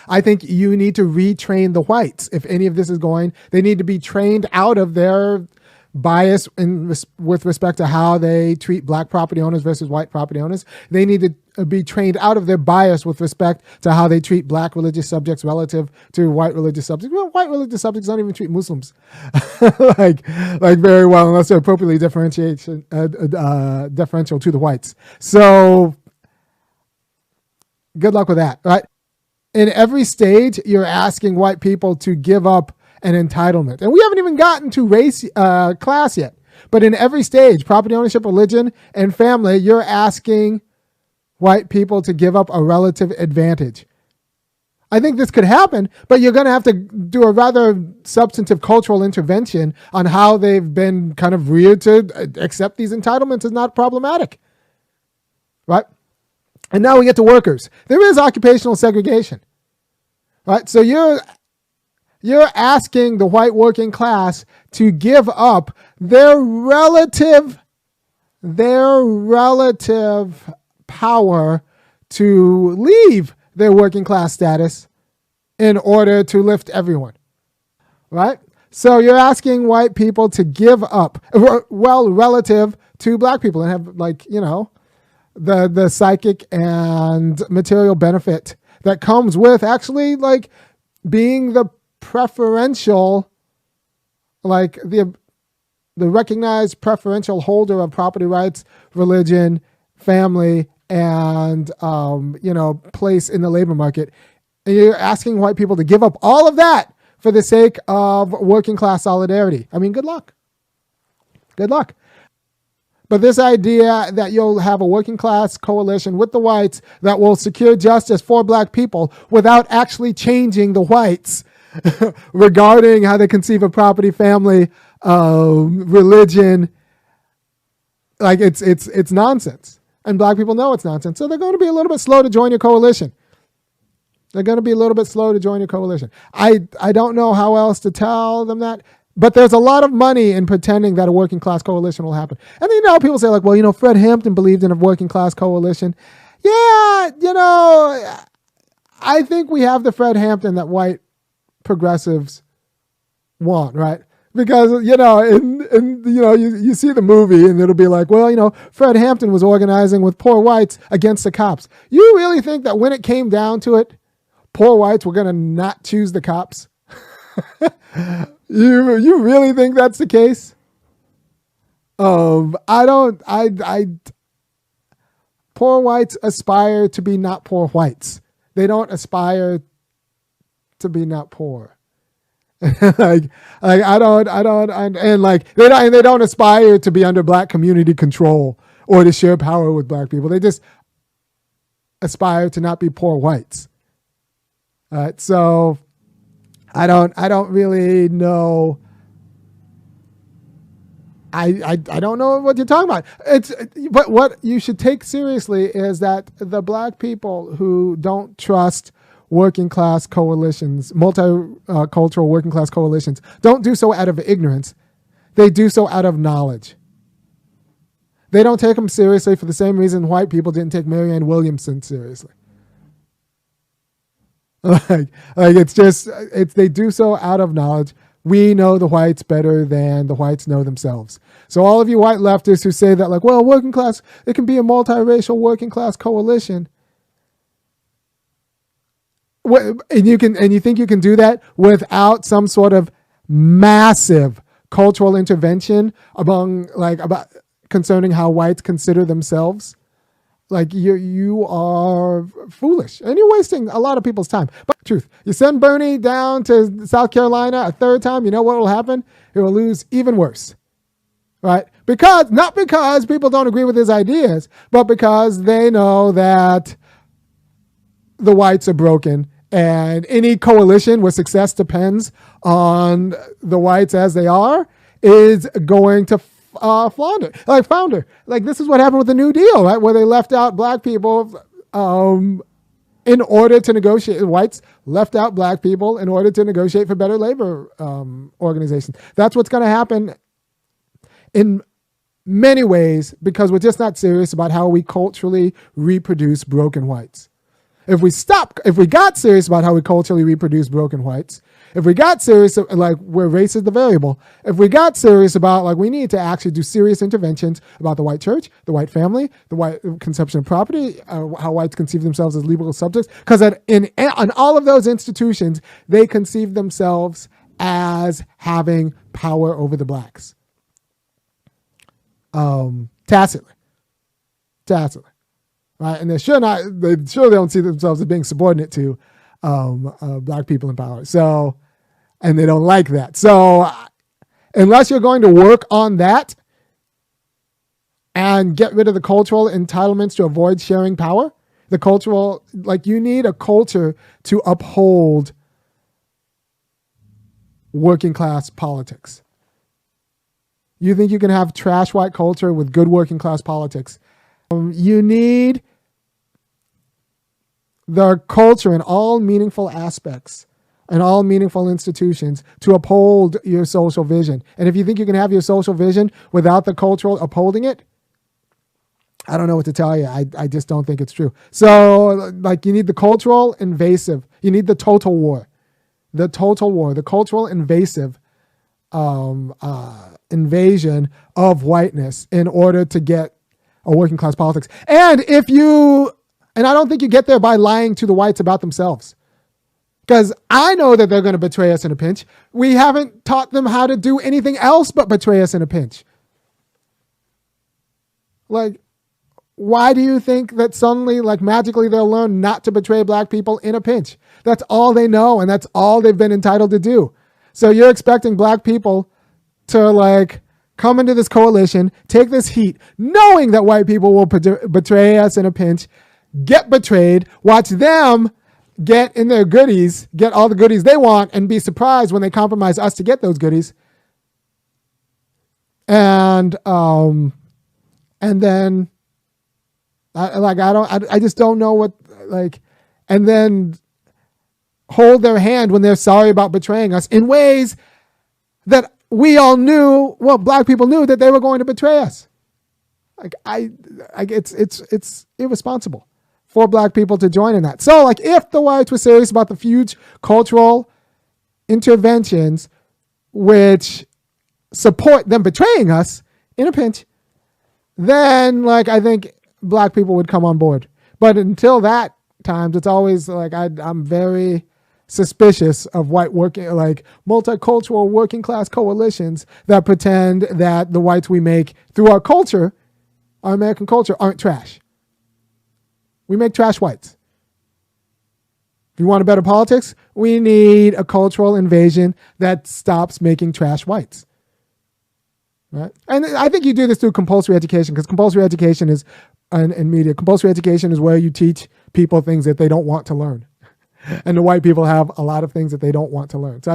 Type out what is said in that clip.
I think you need to retrain the whites. If any of this is going, they need to be trained out of their bias with respect to how they treat black property owners versus white property owners. They need to be trained out of their bias with respect to how they treat black religious subjects relative to white religious subjects. Well, white religious subjects don't even treat Muslims like very well unless they're appropriately differential to the whites. So good luck with that, right? In every stage, you're asking white people to give up an entitlement. And we haven't even gotten to race, class yet. But in every stage, property ownership, religion, and family, you're asking white people to give up a relative advantage. I think this could happen, but you're going to have to do a rather substantive cultural intervention on how they've been kind of reared to accept these entitlements as not problematic, right? And now we get to workers. There is occupational segregation, right? So you're asking the white working class to give up their relative power to leave their working class status in order to lift everyone, right? So you're asking white people to give up, well, relative to black people, and have, like, you know, the psychic and material benefit that comes with actually, like, being the preferential, like the recognized preferential holder of property rights, religion, family, and place in the labor market. And you're asking white people to give up all of that for the sake of working class solidarity. I mean, good luck. Good luck. But this idea that you'll have a working class coalition with the whites that will secure justice for black people without actually changing the whites regarding how they conceive of property, family, religion, like it's nonsense. And black people know it's nonsense. So they're going to be a little bit slow to join your coalition. I don't know how else to tell them that. But there's a lot of money in pretending that a working class coalition will happen. And then, people say, like, well, Fred Hampton believed in a working class coalition. Yeah, I think we have the Fred Hampton that white progressives want, right? Because, you see the movie and it'll be like, well, Fred Hampton was organizing with poor whites against the cops. You really think that when it came down to it, poor whites were going to not choose the cops? You really think that's the case? Poor whites aspire to be not poor whites. They don't aspire to be not poor. They don't aspire to be under black community control or to share power with black people. They just aspire to not be poor whites. So I don't really know. I don't know what you're talking about. But what you should take seriously is that the black people who don't trust working class coalitions, multicultural working class coalitions, don't do so out of ignorance. They do so out of knowledge. They don't take them seriously for the same reason white people didn't take Marianne Williamson seriously. They do so out of knowledge. We know the whites better than the whites know themselves. So all of you white leftists who say that, like, well, working class, it can be a multiracial working class coalition. And you think you can do that without some sort of massive cultural intervention about concerning how whites consider themselves? Like, you are foolish and you're wasting a lot of people's time. But truth, you send Bernie down to South Carolina a third time, you know what will happen? It will lose even worse, right? Not because people don't agree with his ideas, but because they know that the whites are broken, and any coalition where success depends on the whites as they are is going to flounder. Like, this is what happened with the New Deal, right? Where they left out black people in order to negotiate. Whites left out black people in order to negotiate for better labor organizations. That's what's going to happen in many ways, because we're just not serious about how we culturally reproduce broken whites. If we got serious about how we culturally reproduce broken whites, if we got serious, like where race is the variable, if we got serious about like we need to actually do serious interventions about the white church, the white family, the white conception of property, how whites conceive themselves as legal subjects, because in all of those institutions, they conceive themselves as having power over the blacks. Tacitly. Right? And they don't see themselves as being subordinate to black people in power. So, and they don't like that. So unless you're going to work on that and get rid of the cultural entitlements to avoid sharing power, you need a culture to uphold working class politics. You think you can have trash white culture with good working class politics? You need the culture in all meaningful aspects and all meaningful institutions to uphold your social vision. And if you think you can have your social vision without the cultural upholding it, I don't know what to tell you. I just don't think it's true. So like you need the cultural invasive, you need the total war, the cultural invasive invasion of whiteness in order to get a working class politics. And I don't think you get there by lying to the whites about themselves. Because I know that they're going to betray us in a pinch. We haven't taught them how to do anything else but betray us in a pinch. Like, why do you think that suddenly, like magically, they'll learn not to betray black people in a pinch? That's all they know, and that's all they've been entitled to do. So you're expecting black people to like come into this coalition, take this heat, knowing that white people will betray us in a pinch, get betrayed, watch them get in their goodies, get all the goodies they want, and be surprised when they compromise us to get those goodies. And then I just don't know what, like, and then hold their hand when they're sorry about betraying us in ways that we all knew, well, black people knew that they were going to betray us. Like it's irresponsible for black people to join in that. So like if the whites were serious about the huge cultural interventions which support them betraying us in a pinch, then like I think black people would come on board. But until that time, it's always like I'm very suspicious of white multicultural working class coalitions that pretend that the whites we make through our culture, our American culture, aren't trash. We make trash whites. If you want a better politics, we need a cultural invasion that stops making trash whites. Right? And I think you do this through compulsory education, because compulsory education is, in media, compulsory education is where you teach people things that they don't want to learn. And the white people have a lot of things that they don't want to learn. So